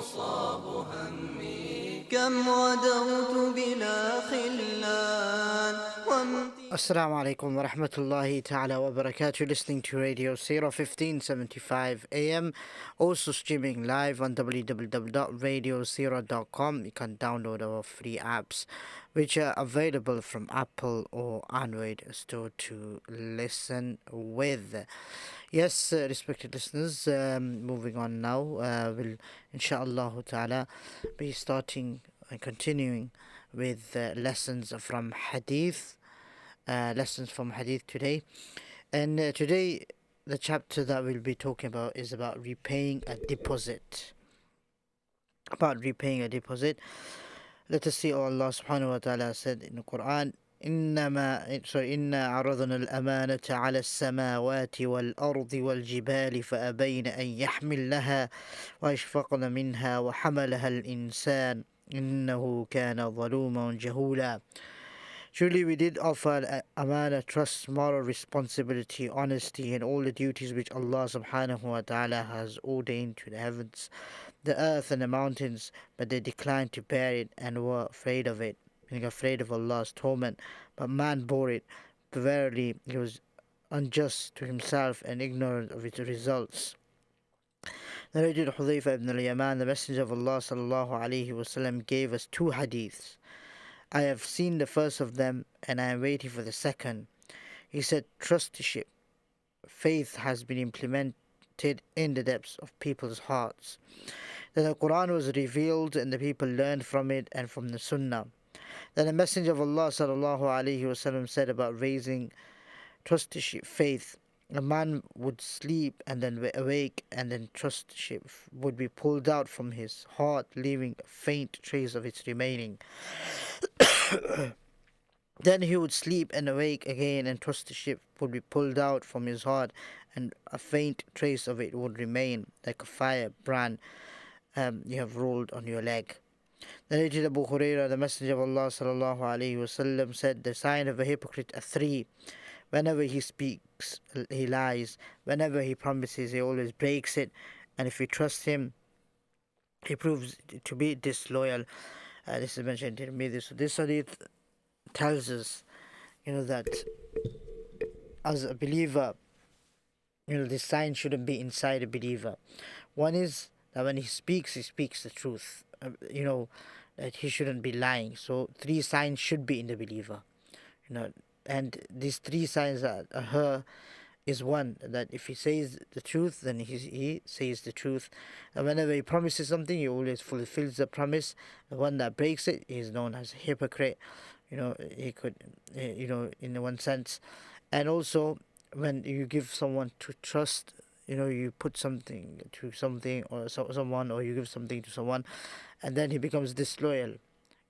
صاب همي كم غدوت بلا خلان Assalamu alaikum wa rahmatullahi ta'ala wa barakatuh. Listening to Radio Seerah 1575 AM. Also streaming live on www.radioseerah.com. You can download our free apps, which are available from Apple or Android store to listen with. Yes, respected listeners, moving on now. We'll, inshallah ta'ala, be starting and continuing with lessons from Hadith. Lessons from Hadith today. And today, the chapter that we'll be talking about is about repaying a deposit. About repaying a deposit. Let us see what Allah subhanahu wa ta'ala said in the Quran. إنا عرضنا الأمانة على السماوات والأرض والجبال فأبين أن يحملنها وأشفقن منها وحملها الإنسان إنه كان ظلوما جهولا. Truly, we did offer amana, trust, moral responsibility, honesty, and all the duties which Allah subhanahu wa ta'ala has ordained to the heavens, the earth, and the mountains, but they declined to bear it and were afraid of it, being afraid of Allah's torment. But man bore it. Verily, he was unjust to himself and ignorant of its results. Narrated Huzaifah ibn al-Yaman, the Messenger of Allah sallallahu alaihi wasallam, gave us two hadiths. I have seen the first of them and I am waiting for the second. He said, trusteeship, faith has been implemented in the depths of people's hearts. Then the Quran was revealed and the people learned from it and from the Sunnah. Then the Messenger of Allah sallallahu alaihi wasallam said about raising trusteeship, faith. A man would sleep and then awake, and then trusteeship would be pulled out from his heart, leaving a faint trace of its remaining. Then he would sleep and awake again, and trusteeship would be pulled out from his heart, and a faint trace of it would remain, like a firebrand you have rolled on your leg. Narrated Abu Hurairah, the Messenger of Allah sallallahu alaihi wasallam, said, the sign of a hypocrite are three. Whenever he speaks, he lies. Whenever he promises, he always breaks it. And if you trust him, he proves to be disloyal. This is mentioned in Tirmidhi. So this hadith tells us, that as a believer, this sign shouldn't be inside a believer. One is that when he speaks the truth. That he shouldn't be lying. So three signs should be in the believer. And these three signs are is one, that if he says the truth, then he says the truth. And whenever he promises something, he always fulfills the promise. The one that breaks it is known as a hypocrite. He could, in one sense. And also, when you give someone to trust, you put something to something or someone, or you give something to someone, and then he becomes disloyal.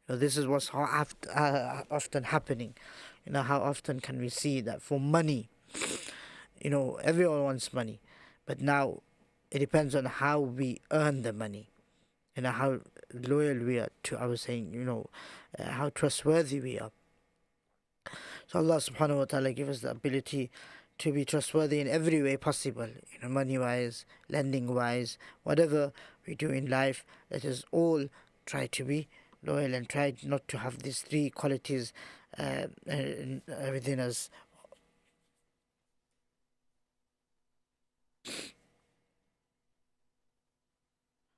This is what's often happening. How often can we see that for money? Everyone wants money, but now it depends on how we earn the money, how loyal we are to our saying, how trustworthy we are. So Allah subhanahu wa ta'ala give us the ability to be trustworthy in every way possible, money-wise, lending-wise, whatever we do in life. Let us all try to be loyal and try not to have these three qualities within us.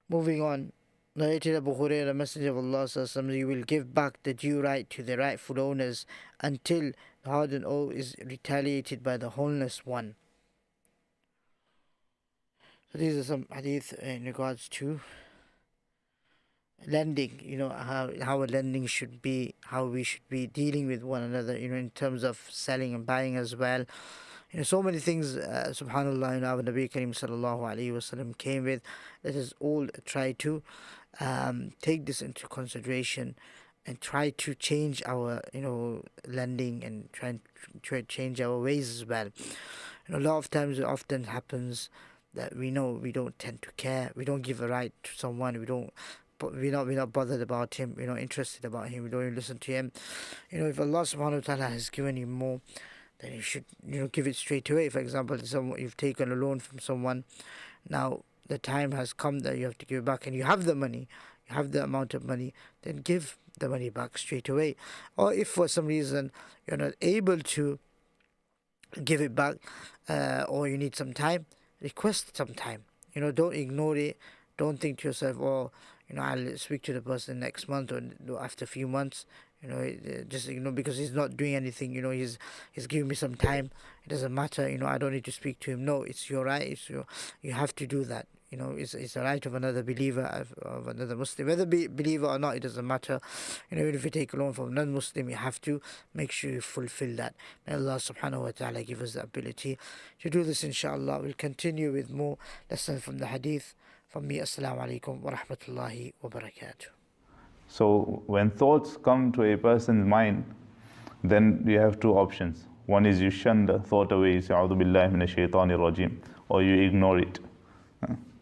Moving on, narrated Abu Hurairah, Messenger of Allah sallallahu, you will give back the due right to the rightful owners until the hardened oath is retaliated by the wholeness one. So these are some hadith in regards to lending, how a lending should be, how we should be dealing with one another, in terms of selling and buying as well. So many things, subhanallah, our Nabi Kareem sallallahu alayhi wasallam came with. Let us all try to take this into consideration and try to change our, lending, and try to change our ways as well. A lot of times it often happens that we don't tend to care. We don't give a right to someone. We're not bothered about him. We're not interested about him. We don't even listen to him. If Allah subhanahu wa ta'ala has given you more, then you should give it straight away. For example, you've taken a loan from someone. Now the time has come that you have to give it back, and you have the money, you have the amount of money, then give the money back straight away. Or if for some reason you're not able to give it back, or you need some time, request some time. Don't ignore it. Don't think to yourself, oh, I'll speak to the person next month or after a few months. Just because he's not doing anything. He's giving me some time. It doesn't matter. I don't need to speak to him. No, it's your right. You have to do that. It's a right of another believer, of another Muslim, whether be believer or not. It doesn't matter. Even if you take a loan from a non-Muslim, you have to make sure you fulfill that. May Allah subhanahu wa ta'ala give us the ability to do this, inshallah. We'll continue with more lessons from the Hadith. From me, Assalamu alaikum wa rahmatullahi wa barakatuh. So when thoughts come to a person's mind, then you have two options. One is you shun the thought away, you say, A'udhu billahi minash shaitanir rajim, or you ignore it.